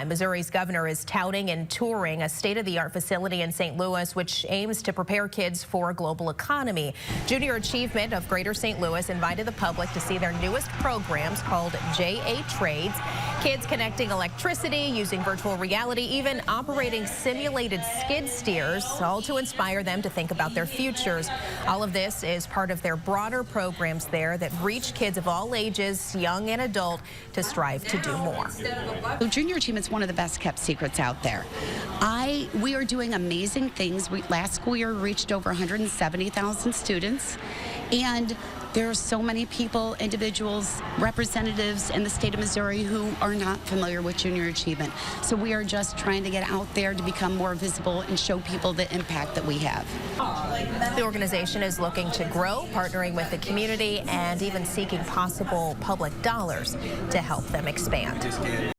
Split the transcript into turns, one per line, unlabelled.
Missouri's governor is touting and touring a state-of-the-art facility in St. Louis, which aims to prepare kids for a global economy. Junior Achievement of Greater St. Louis invited the public to see their newest programs called JA Trades. Kids connecting electricity, using virtual reality, even operating simulated skid steers, all to inspire them to think about their futures. All of this is part of their broader programs there that reach kids of all ages, young and adult, to strive to do more.
So Junior Achievement's one of the best kept secrets out there. We are doing amazing things. Last school year reached over 170,000 students, and there are so many people, individuals, representatives in the state of Missouri who are not familiar with Junior Achievement. So we are just trying to get out there to become more visible and show people the impact that we have.
The organization is looking to grow, partnering with the community and even seeking possible public dollars to help them expand.